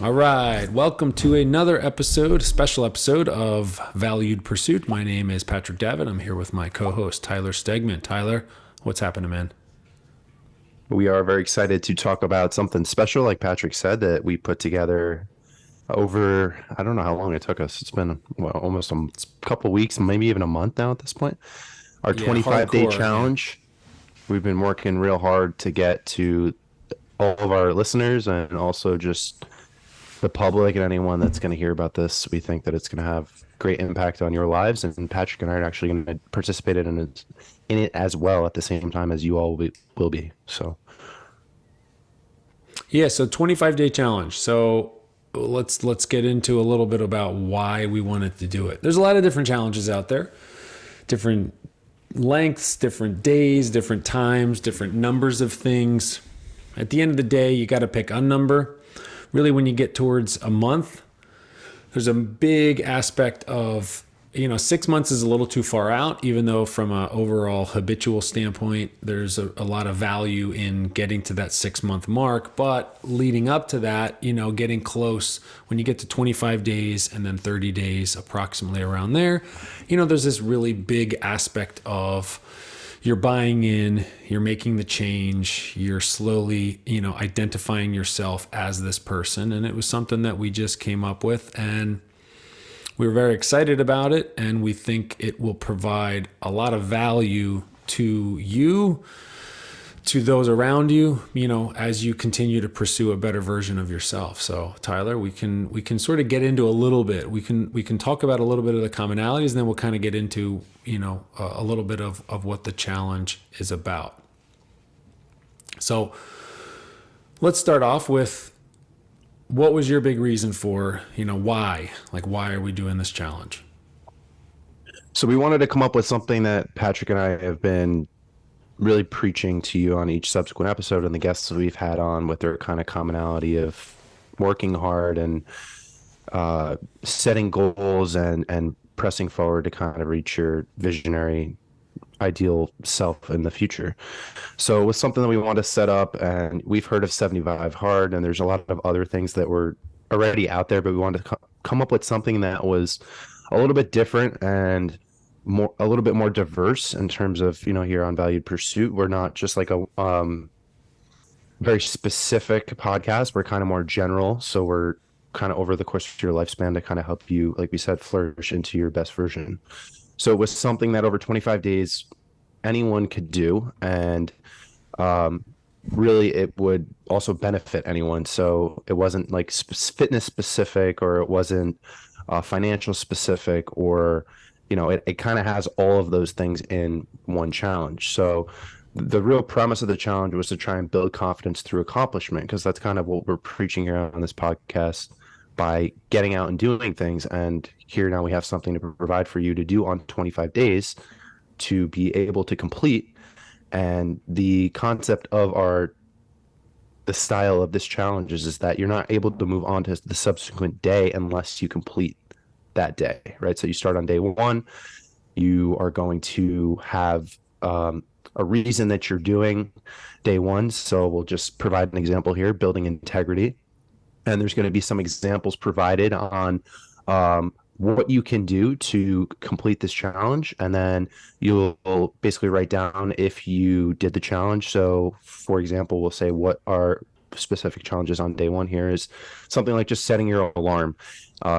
All right, welcome to another episode, special episode of Valued Pursuit. My name is Patrick Davitt. I'm here with my co-host Tyler Stegman. Tyler, what's happening, man? We are very excited to talk about something special, like Patrick said, that we put together over, I don't know how long it took us. It's been almost a couple weeks, maybe even a month now at this point. Our Yeah, 25-day hardcore, man. challenge. We've been working real hard to get to all of our listeners and also just the public and anyone that's going to hear about this. We think that it's going to have great impact on your lives, and Patrick and I are actually going to participate in it as well at the same time as you all will be. So Yeah, so 25-day challenge. So let's get into a little bit about why we wanted to do it. There's a lot of different challenges out there, different lengths, different days, different times, different numbers of things. At the end of the day, you got to pick a number. Really, when you get towards a month, there's a big aspect of, 6 months is a little too far out, even though from an overall habitual standpoint, there's a lot of value in getting to that 6 month mark. But leading up to that, getting close, when you get to 25 days and then 30 days, approximately around there, there's this really big aspect of you're buying in, you're making the change, you're slowly, identifying yourself as this person. And it was something that we just came up with, and we were very excited about it. And we think it will provide a lot of value to you, to those around you, as you continue to pursue a better version of yourself. So Tyler, we can sort of get into a little bit. We can talk about a little bit of the commonalities, and then we'll kind of get into, a little bit of what the challenge is about. So let's start off with, what was your big reason for, why? Like, why are we doing this challenge? So we wanted to come up with something that Patrick and I have been really preaching to you on each subsequent episode, and the guests we've had on with their kind of commonality of working hard and setting goals and pressing forward to kind of reach your visionary ideal self in the future. So it was something that we wanted to set up, and we've heard of 75 hard, and there's a lot of other things that were already out there, but we wanted to come up with something that was a little bit different and a little bit more diverse in terms of, here on Valued Pursuit. We're not just like a very specific podcast. We're kind of more general. So we're kind of over the course of your lifespan to kind of help you, like we said, flourish into your best version. So it was something that over 25 days, anyone could do. And really, it would also benefit anyone. So it wasn't like fitness specific, or it wasn't financial specific, or, it kind of has all of those things in one challenge. So the real premise of the challenge was to try and build confidence through accomplishment, because that's kind of what we're preaching here on this podcast, by getting out and doing things. And here now we have something to provide for you to do on 25 days to be able to complete. And the concept of the style of this challenge is that you're not able to move on to the subsequent day unless you complete that day, right? So you start on day one, you are going to have a reason that you're doing day one. So we'll just provide an example here: building integrity. And there's going to be some examples provided on what you can do to complete this challenge. And then you'll basically write down if you did the challenge. So, for example, we'll say what are specific challenges on day one. Here is something like just setting your alarm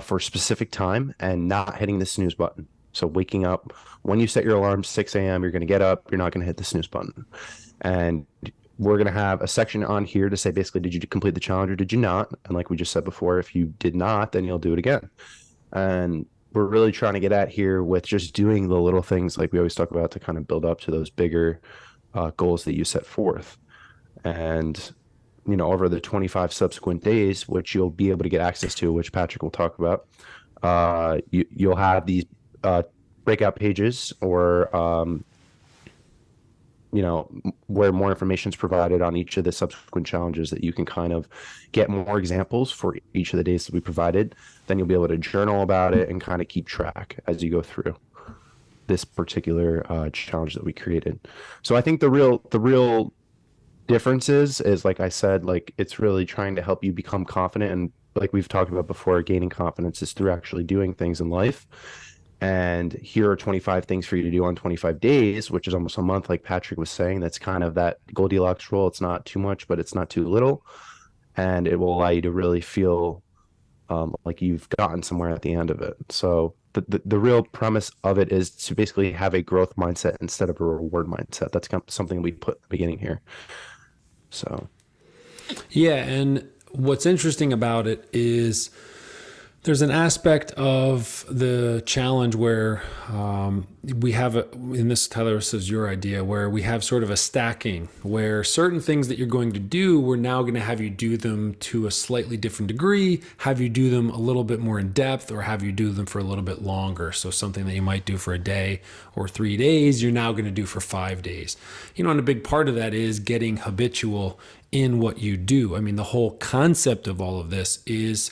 for a specific time and not hitting the snooze button. So waking up when you set your alarm, 6 a.m., you're going to get up, you're not going to hit the snooze button. And we're going to have a section on here to say, basically, did you complete the challenge or did you not? And like we just said before, if you did not, then you'll do it again. And we're really trying to get at here with just doing the little things like we always talk about to kind of build up to those bigger goals that you set forth. And, over the 25 subsequent days, which you'll be able to get access to, which Patrick will talk about, you'll have these breakout pages, or where more information is provided on each of the subsequent challenges, that you can kind of get more examples for each of the days that we provided. Then you'll be able to journal about it and kind of keep track as you go through this particular challenge that we created. So I think the real difference is like I said, like it's really trying to help you become confident and like we've talked about before, gaining confidence is through actually doing things in life. And here are 25 things for you to do on 25 days, which is almost a month, like Patrick was saying. That's kind of that Goldilocks rule. It's not too much, but it's not too little. And it will allow you to really feel like you've gotten somewhere at the end of it. So the real premise of it is to basically have a growth mindset instead of a reward mindset. That's kind of something we put at the beginning here. So, Yeah, and what's interesting about it is there's an aspect of the challenge where we have, in this, Tyler, this is your idea, where we have sort of a stacking, where certain things that you're going to do, we're now going to have you do them to a slightly different degree, have you do them a little bit more in depth, or have you do them for a little bit longer. So something that you might do for a day or 3 days, you're now going to do for 5 days. You know, and a big part of that is getting habitual in what you do. I mean, the whole concept of all of this is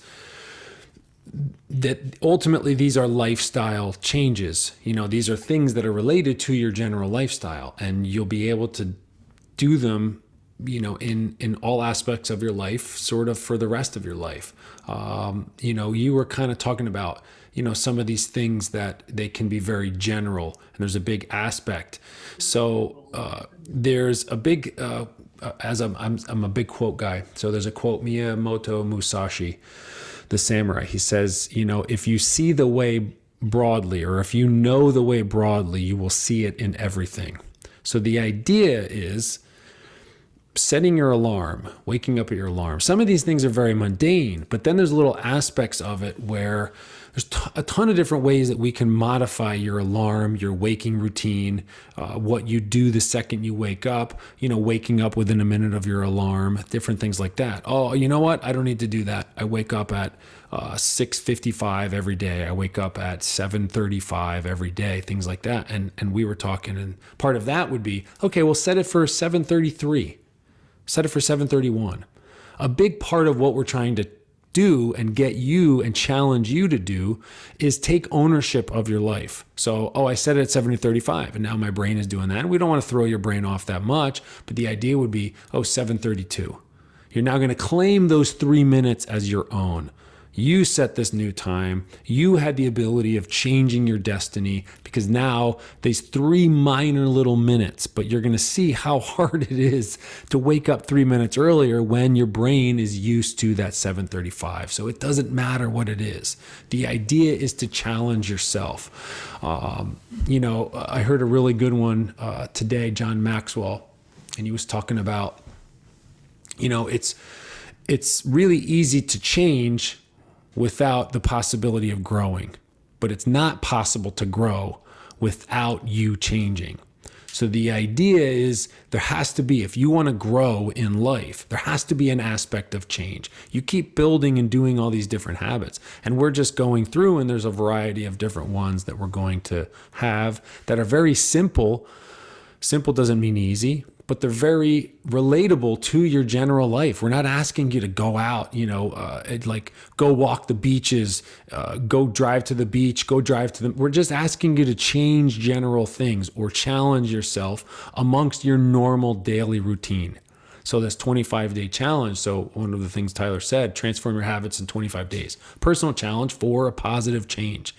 that ultimately these are lifestyle changes. You know, these are things that are related to your general lifestyle, and you'll be able to do them, you know, in all aspects of your life, sort of for the rest of your life. You know, you were kind of talking about, you know, some of these things that they can be very general, and there's a big aspect. So there's a big, as I'm a big quote guy. So there's a quote, Miyamoto Musashi, the samurai. He says, you know, if you see the way broadly, or if you know the way broadly, you will see it in everything. So the idea is setting your alarm, waking up at your alarm. Some of these things are very mundane, but then there's little aspects of it where there's a ton of different ways that we can modify your alarm, your waking routine, what you do the second you wake up, you know, waking up within a minute of your alarm, different things like that. Oh, you know what? I don't need to do that. I wake up at 6:55 every day. I wake up at 7:35 every day, things like that. And we were talking, and part of that would be, okay, well, set it for 7:33. Set it for 7:31. A big part of what we're trying to do and get you and challenge you to do is take ownership of your life. So, I set it at 7:35 and now my brain is doing that. And we don't want to throw your brain off that much, but the idea would be, 7:32. You're now going to claim those 3 minutes as your own. You set this new time. You had the ability of changing your destiny, because now these 3 minor little minutes, but you're going to see how hard it is to wake up 3 minutes earlier when your brain is used to that 7:35. So it doesn't matter what it is. The idea is to challenge yourself. You know, I heard a really good one today, John Maxwell, and he was talking about, you know, it's really easy to change without the possibility of growing, but it's not possible to grow without you changing. So the idea is there has to be, if you want to grow in life, there has to be an aspect of change. You keep building and doing all these different habits, and we're just going through, and there's a variety of different ones that we're going to have that are very simple. Simple doesn't mean easy, but they're very relatable to your general life. We're not asking you to go out, you know, like go walk the beaches, go drive to the beach, go drive to the. We're just asking you to change general things or challenge yourself amongst your normal daily routine. So this 25-day challenge. So one of the things Tyler said, transform your habits in 25 days. Personal challenge for a positive change.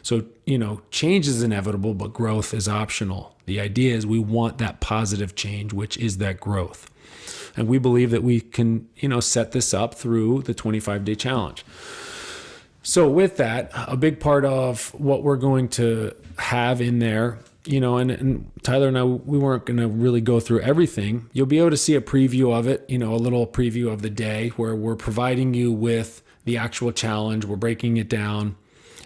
So, you know, change is inevitable, but growth is optional. The idea is we want that positive change, which is that growth. And we believe that we can, you know, set this up through the 25-day challenge. So with that, a big part of what we're going to have in there, you know, and Tyler and I, we weren't going to really go through everything. You'll be able to see a preview of it, you know, a little preview of the day where we're providing you with the actual challenge. We're breaking it down,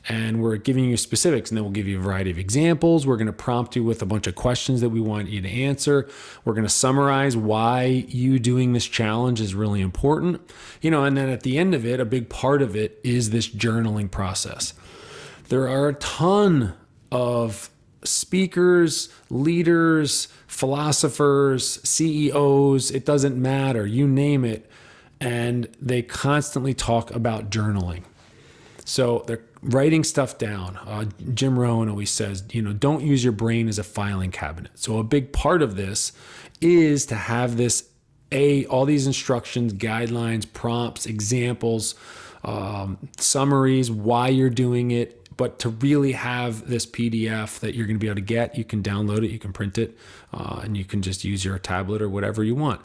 and we're giving you specifics, and then we'll give you a variety of examples. We're going to prompt you with a bunch of questions that we want you to answer. We're going to summarize why you doing this challenge is really important. You know, and then at the end of it, a big part of it is this journaling process. There are a ton of speakers, leaders, philosophers, CEOs, it doesn't matter, you name it, and they constantly talk about journaling. So they're writing stuff down. Jim Rohn always says, you know, don't use your brain as a filing cabinet. So a big part of this is to have this, all these instructions, guidelines, prompts, examples, summaries, why you're doing it. But to really have this PDF that you're going to be able to get, you can download it, you can print it, and you can just use your tablet or whatever you want.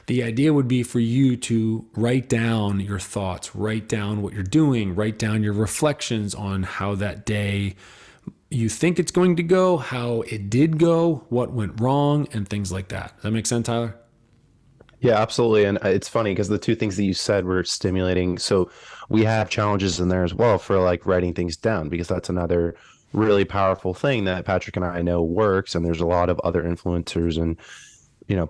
The idea would be for you to write down your thoughts, write down what you're doing, write down your reflections on how that day you think it's going to go, how it did go, what went wrong, and things like that. Does that make sense, Tyler? Yeah, absolutely. And it's funny because the two things that you said were stimulating. So we have challenges in there as well for like writing things down, because that's another really powerful thing that Patrick and I know works. And there's a lot of other influencers and,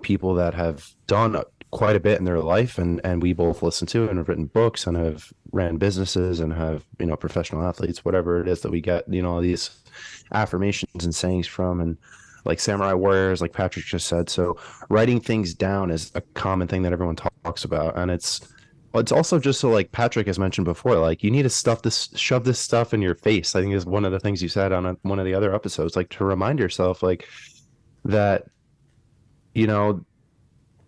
people that have done quite a bit in their life, and we both listen to and have written books and have ran businesses and have, professional athletes, whatever it is that we get, all these affirmations and sayings from, and like samurai warriors, like Patrick just said. So writing things down is a common thing that everyone talks about. And it's also just so, like Patrick has mentioned before, like you need to shove this stuff in your face. I think is one of the things you said on one of the other episodes, like to remind yourself like that, you know,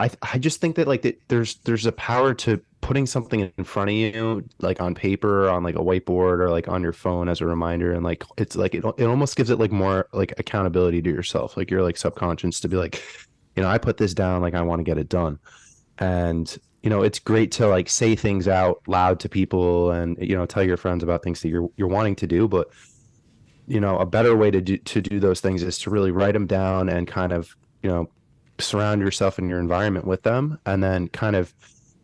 I just think that like there's a power to putting something in front of you, like on paper, on like a whiteboard, or like on your phone as a reminder. And like it's like it almost gives it like more like accountability to yourself, like you're like subconscious to be like, I put this down, like I want to get it done. And it's great to like say things out loud to people, and tell your friends about things that you're wanting to do. But a better way to do those things is to really write them down and kind of surround yourself in your environment with them, and then kind of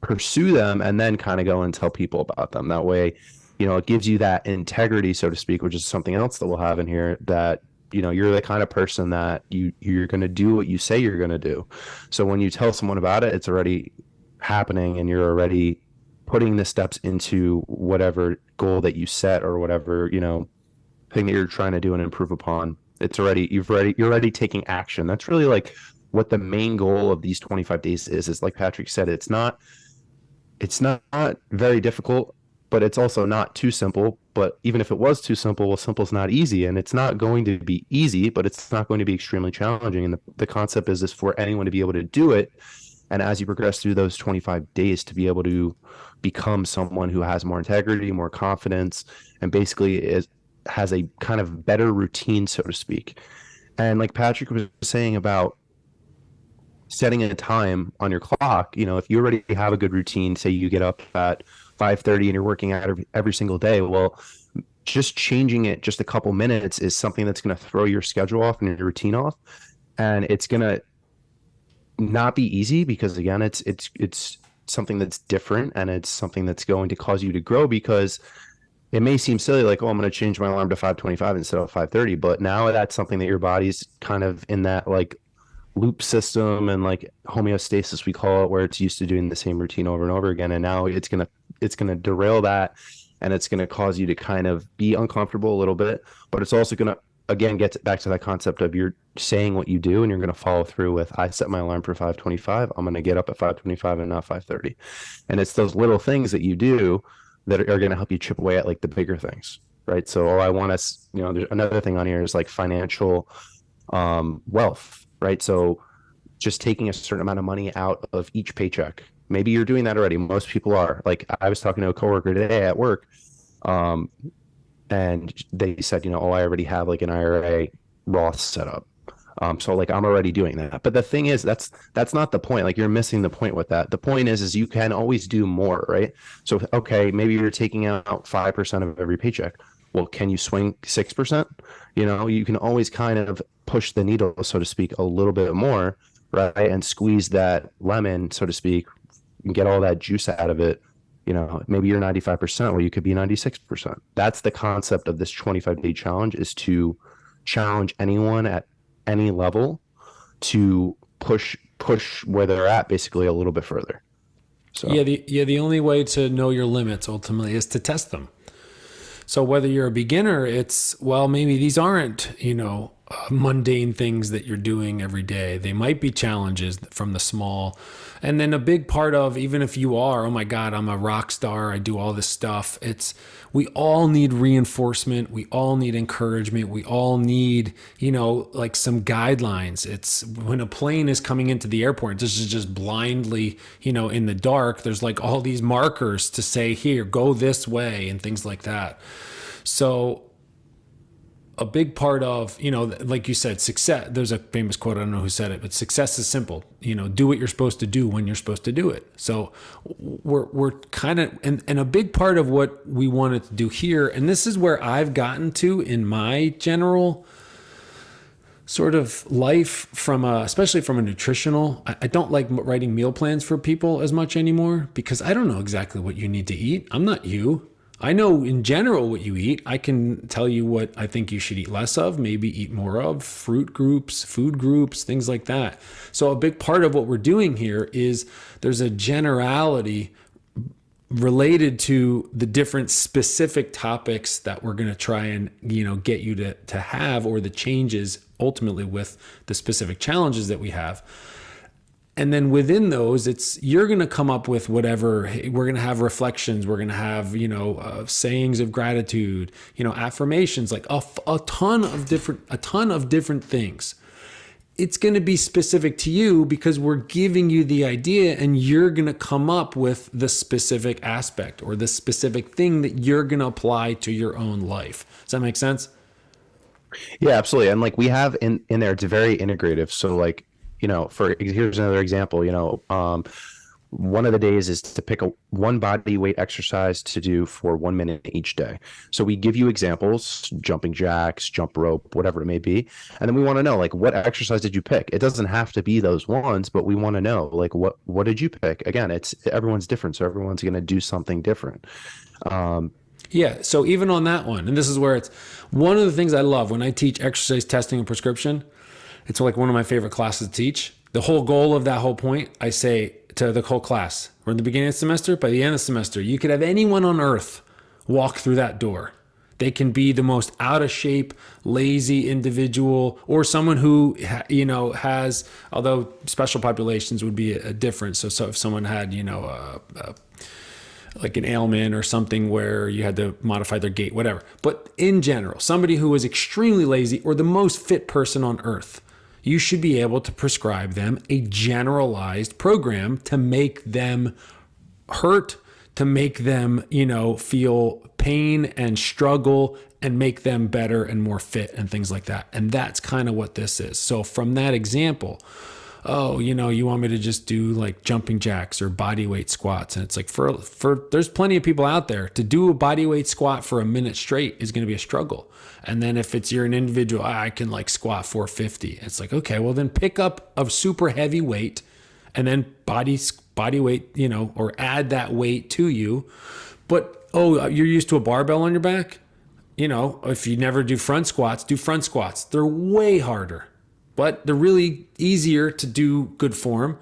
pursue them, and then kind of go and tell people about them. That way, it gives you that integrity, so to speak, which is something else that we'll have in here, that you're the kind of person that you're going to do what you say you're going to do. So when you tell someone about it, it's already happening, and you're already putting the steps into whatever goal that you set, or whatever thing that you're trying to do and improve upon. You're already taking action. That's really like what the main goal of these 25 days is like Patrick said. It's not very difficult, but it's also not too simple. But even if it was too simple, well, simple is not easy, and it's not going to be easy, but it's not going to be extremely challenging. And the concept is for anyone to be able to do it. And as you progress through those 25 days, to be able to become someone who has more integrity, more confidence, and basically has a kind of better routine, so to speak. And like Patrick was saying about setting a time on your clock, if you already have a good routine, say you get up at 5:30 and you're working out every single day, well, just changing it just a couple minutes is something that's going to throw your schedule off and your routine off. And it's going to not be easy, because again, it's something that's different, and it's something that's going to cause you to grow, because it may seem silly, like, oh, I'm going to change my alarm to 5:25 instead of 5:30. But now that's something that your body's kind of in that like loop system, and like homeostasis, we call it, where it's used to doing the same routine over and over again. And now it's going to derail that, and it's going to cause you to kind of be uncomfortable a little bit. But it's also going to, again, get back to that concept of you're saying what you do, and you're going to follow through with, I set my alarm for 5:25. I'm going to get up at 5:25 and not 5:30. And it's those little things that you do that are going to help you chip away at like the bigger things, right? So, I want to, there's another thing on here is like financial wealth, right? So just taking a certain amount of money out of each paycheck. Maybe you're doing that already. Most people are. Like I was talking to a coworker today at work, and they said, I already have like an IRA Roth set up. So like I'm already doing that. But the thing is, that's not the point. Like you're missing the point with that. The point is you can always do more, right? So, okay, maybe you're taking out 5% of every paycheck. Well, can you swing 6%? You can always kind of push the needle, so to speak, a little bit more, right? And squeeze that lemon, so to speak, and get all that juice out of it. Maybe you're 95%, well, you could be 96%. That's the concept of this 25-day challenge, is to challenge anyone at any level to push where they're at basically a little bit further. So the only way to know your limits ultimately is to test them. So whether you're a beginner, it's, well, maybe these aren't, mundane things that you're doing every day. They might be challenges from the small. And then a big part of, even if you are, oh my God, I'm a rock star, I do all this stuff. We all need reinforcement. We all need encouragement. We all need, like some guidelines. It's when a plane is coming into the airport, this is just blindly, in the dark, there's like all these markers to say, here, go this way and things like that. So a big part of, like you said, success, there's a famous quote, I don't know who said it, but success is simple. Do what you're supposed to do when you're supposed to do it. So we're kind of, and a big part of what we wanted to do here, and this is where I've gotten to in my general sort of life especially from a nutritional, I don't like writing meal plans for people as much anymore because I don't know exactly what you need to eat. I'm not you. I know in general what you eat. I can tell you what I think you should eat less of, maybe eat more of, fruit groups, food groups, things like that. So a big part of what we're doing here is there's a generality related to the different specific topics that we're going to try and, get you to have, or the changes ultimately with the specific challenges that we have. And then within those, you're going to come up with whatever. We're going to have reflections. We're going to have, sayings of gratitude, affirmations, like a ton of different things. It's going to be specific to you because we're giving you the idea and you're going to come up with the specific aspect or the specific thing that you're going to apply to your own life. Does that make sense? Yeah, absolutely. And like we have in there, it's very integrative. So like, here's another example, one of the days is to pick one body weight exercise to do for 1 minute each day. So we give you examples, jumping jacks, jump rope, whatever it may be. And then we want to know, like, what exercise did you pick? It doesn't have to be those ones, but we want to know, like, what did you pick? Again, everyone's different. So everyone's going to do something different. Yeah. So even on that one, and this is where it's one of the things I love when I teach exercise testing and prescription. It's like one of my favorite classes to teach. The whole goal of that whole point, I say to the whole class, we're in the beginning of the semester, by the end of the semester, you could have anyone on earth walk through that door. They can be the most out of shape, lazy individual, or someone who, has, although special populations would be a difference. So if someone had, like an ailment or something where you had to modify their gait, whatever. But in general, somebody who is extremely lazy or the most fit person on earth, you should be able to prescribe them a generalized program to make them hurt, to make them, feel pain and struggle and make them better and more fit and things like that. And that's kind of what this is. So from that example, you want me to just do like jumping jacks or body weight squats. And it's like there's plenty of people out there to do a body weight squat for a minute straight is going to be a struggle. And then if you're an individual, I can like squat 450. It's like, okay, well then pick up a super heavy weight and then body weight, or add that weight to you. But, you're used to a barbell on your back. If you never do front squats, do front squats. They're way harder, but they're really easier to do good form.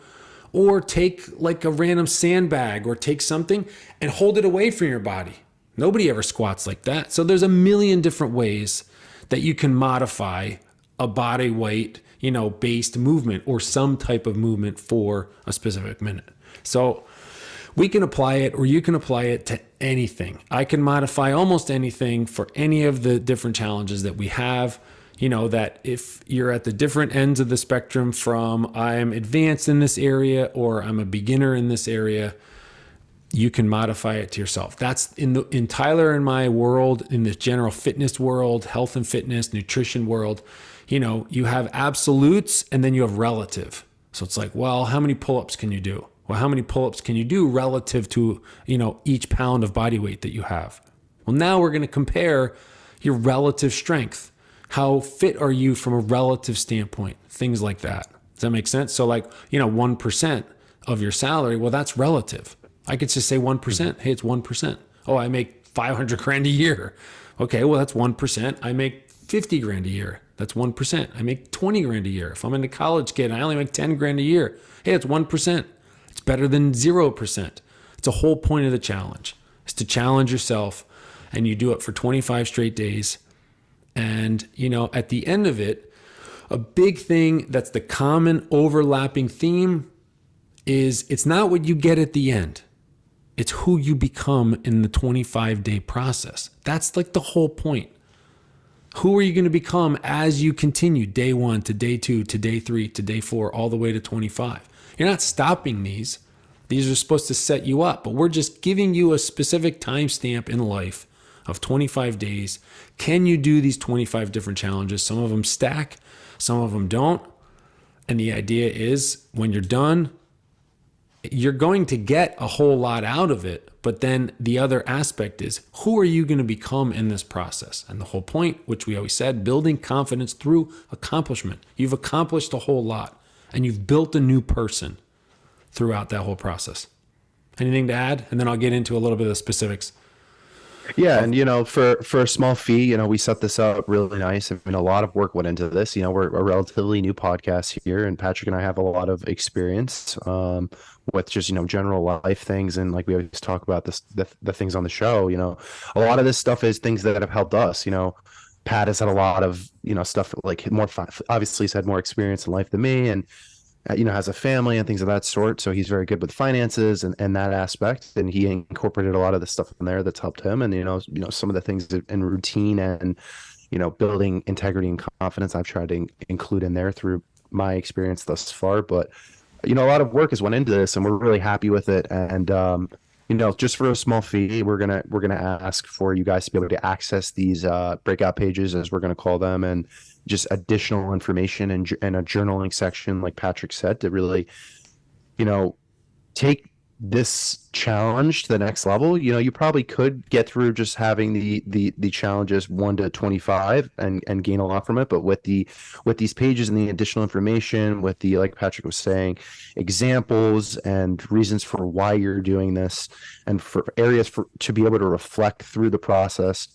Or take like a random sandbag or take something and hold it away from your body. Nobody ever squats like that. So there's a million different ways that you can modify a body weight, based movement or some type of movement for a specific minute. So we can apply it, or you can apply it to anything. I can modify almost anything for any of the different challenges that we have. That if you're at the different ends of the spectrum from I'm advanced in this area or I'm a beginner in this area, you can modify it to yourself. That's in Tyler and my world, in the general fitness world, health and fitness, nutrition world, you have absolutes and then you have relative. So it's like, well, how many pull-ups can you do? Well, how many pull-ups can you do relative to, each pound of body weight that you have? Well, now we're going to compare your relative strength. How fit are you from a relative standpoint? Things like that. Does that make sense? So like, 1% of your salary, well, that's relative. I could just say 1%. Hey, it's 1%. Oh, I make 500 grand a year. Okay, well, that's 1%. I make 50 grand a year. That's 1%. I make 20 grand a year. If I'm a college kid, I only make 10 grand a year. Hey, it's 1%. It's better than 0%. It's a whole point of the challenge. It's to challenge yourself, and you do it for 25 straight days. And, at the end of it, A big thing that's the common overlapping theme is it's not what you get at the end. It's who you become in the 25-day process. That's like the whole point. Who are you going to become as you continue day 1 to day 2 to day 3 to day 4 all the way to 25? You're not stopping these. These are supposed to set you up, but we're just giving you a specific timestamp in life of 25 days. Can you do these 25 different challenges? Some of them stack, some of them don't. And the idea is when you're done, you're going to get a whole lot out of it. But then the other aspect is who are you going to become in this process? And the whole point, which we always said, building confidence through accomplishment. You've accomplished a whole lot and you've built a new person throughout that whole process. Anything to add? And then I'll get into a little bit of the specifics. Yeah, and for a small fee, we set this up really nice. I mean, a lot of work went into this. We're a relatively new podcast here, and Patrick and I have a lot of experience with just general life things, and like we always talk about the things on the show. A lot of this stuff is things that have helped us. Pat has had a lot of stuff like obviously he's had more experience in life than me, and has a family and things of that sort. So he's very good with finances and that aspect. And he incorporated a lot of the stuff in there that's helped him. And, some of the things in routine and, building integrity and confidence, I've tried to include in there through my experience thus far. But, a lot of work has went into this and we're really happy with it. And, just for a small fee, we're going to ask for you guys to be able to access these breakout pages, as we're going to call them, and just additional information and a journaling section, like Patrick said, to really, take this challenge to the next level. You probably could get through just having the challenges 1 to 25 and gain a lot from it. But with these pages and the additional information, with the, like Patrick was saying, examples and reasons for why you're doing this, and for areas to be able to reflect through the process,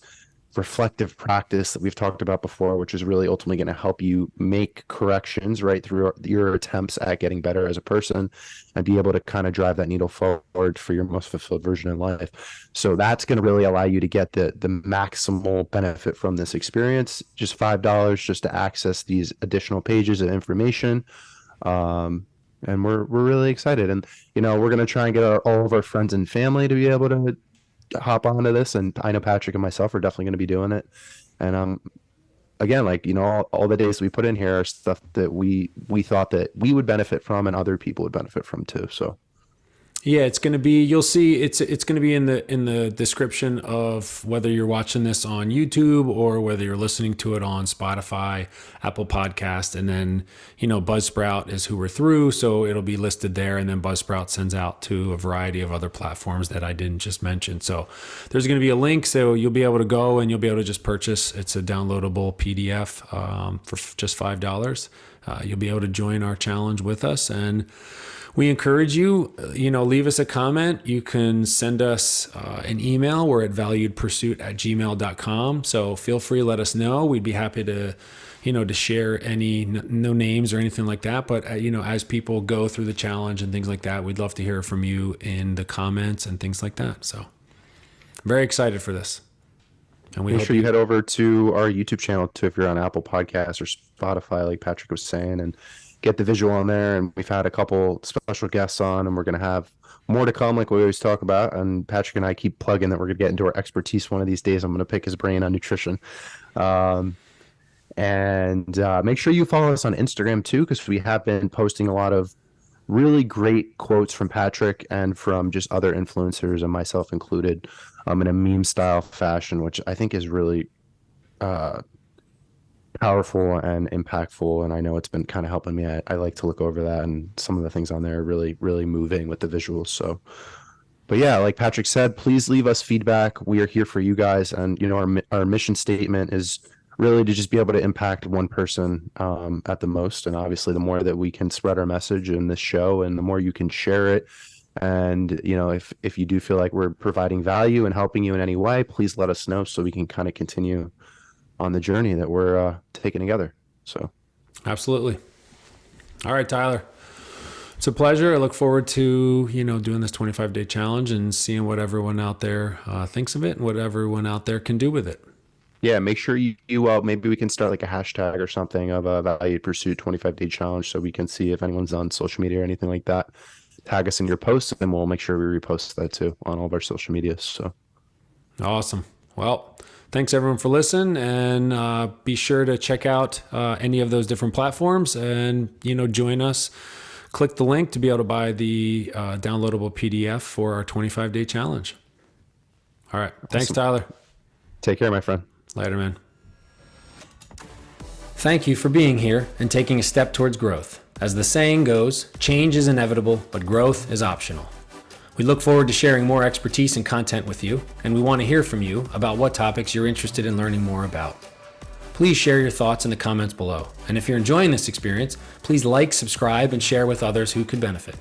reflective practice that we've talked about before, which is really ultimately going to help you make corrections right through your attempts at getting better as a person and be able to kind of drive that needle forward for your most fulfilled version in life. So that's going to really allow you to get the maximal benefit from this experience. Just $5 just to access these additional pages of information. And we're really excited. And, we're going to try and get all of our friends and family to be able to hop onto this, and I know Patrick and myself are definitely going to be doing it. And again, all the days we put in here are stuff that we thought that we would benefit from and other people would benefit from too. So yeah, it's going to be, you'll see it's going to be in the description of whether you're watching this on YouTube or whether you're listening to it on Spotify, Apple Podcast, and then, Buzzsprout is who we're through. So it'll be listed there. And then Buzzsprout sends out to a variety of other platforms that I didn't just mention. So there's going to be a link. So you'll be able to go and you'll be able to just purchase. It's a downloadable PDF for just $5. You'll be able to join our challenge with us, and we encourage you, leave us a comment. You can send us an email. We're at valuedpursuit@gmail.com. So feel free to let us know. We'd be happy to, to share any, no names or anything like that. But, as people go through the challenge and things like that, we'd love to hear from you in the comments and things like that. So very excited for this. And make sure you head over to our YouTube channel too, if you're on Apple Podcasts or Spotify, like Patrick was saying, and get the visual on there. And we've had a couple special guests on, and we're going to have more to come, like we always talk about. And Patrick and I keep plugging that we're going to get into our expertise one of these days. I'm going to pick his brain on nutrition. And make sure you follow us on Instagram too, because we have been posting a lot of really great quotes from Patrick and from just other influencers, and myself included, in a meme style fashion, which I think is really powerful and impactful. And I know it's been kind of helping me. I like to look over that, and some of the things on there are really, really moving with the visuals. So, but yeah, like Patrick said, please leave us feedback. We are here for you guys. And, our mission statement is really to just be able to impact one person at the most. And obviously the more that we can spread our message in this show, and the more you can share it. And, if you do feel like we're providing value and helping you in any way, please let us know so we can kind of continue on the journey that we're taking together. So absolutely. All right, Tyler, it's a pleasure. I look forward to, doing this 25-day challenge and seeing what everyone out there thinks of it and what everyone out there can do with it. Yeah, make sure maybe we can start like a hashtag or something of a Valued Pursuit 25-day challenge so we can see if anyone's on social media or anything like that. Tag us in your posts and we'll make sure we repost that too on all of our social medias. So Awesome. Well, thanks everyone for listening, and be sure to check out any of those different platforms, and join us. Click the link to be able to buy the downloadable PDF for our 25-day challenge. All right. Thanks, Awesome. Tyler. Take care, my friend. Later, man. Thank you for being here and taking a step towards growth. As the saying goes, change is inevitable, but growth is optional. We look forward to sharing more expertise and content with you, and we want to hear from you about what topics you're interested in learning more about. Please share your thoughts in the comments below. And if you're enjoying this experience, please like, subscribe, and share with others who could benefit.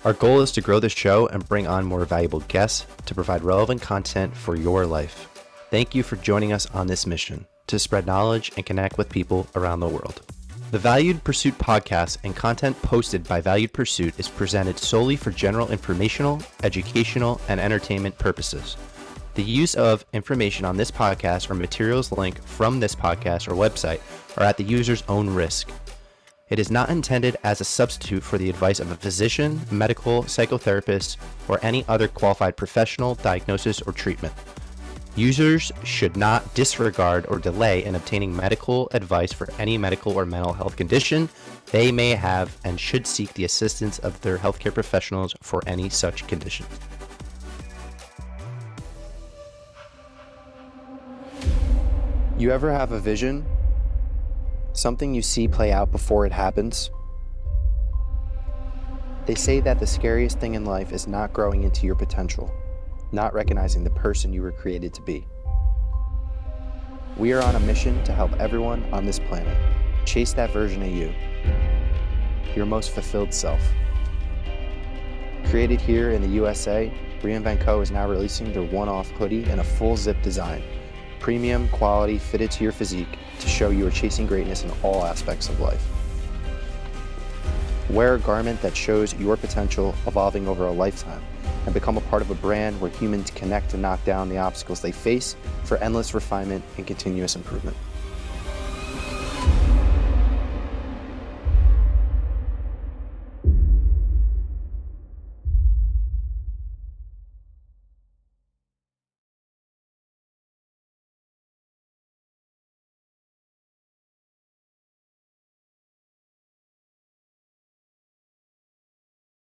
Our goal is to grow the show and bring on more valuable guests to provide relevant content for your life. Thank you for joining us on this mission to spread knowledge and connect with people around the world. The Valued Pursuit podcast and content posted by Valued Pursuit is presented solely for general informational, educational, and entertainment purposes. The use of information on this podcast or materials linked from this podcast or website are at the user's own risk. It is not intended as a substitute for the advice of a physician, medical, psychotherapist, or any other qualified professional, diagnosis, or treatment. Users should not disregard or delay in obtaining medical advice for any medical or mental health condition they may have, and should seek the assistance of their healthcare professionals for any such condition. You ever have a vision? Something you see play out before it happens? They say that the scariest thing in life is not growing into your potential, not recognizing the person you were created to be. We are on a mission to help everyone on this planet chase that version of you, your most fulfilled self. Created here in the USA, Reinvent Co. is now releasing their one-off hoodie in a full zip design. Premium quality fitted to your physique to show you are chasing greatness in all aspects of life. Wear a garment that shows your potential evolving over a lifetime, and become a part of a brand where humans connect to knock down the obstacles they face for endless refinement and continuous improvement.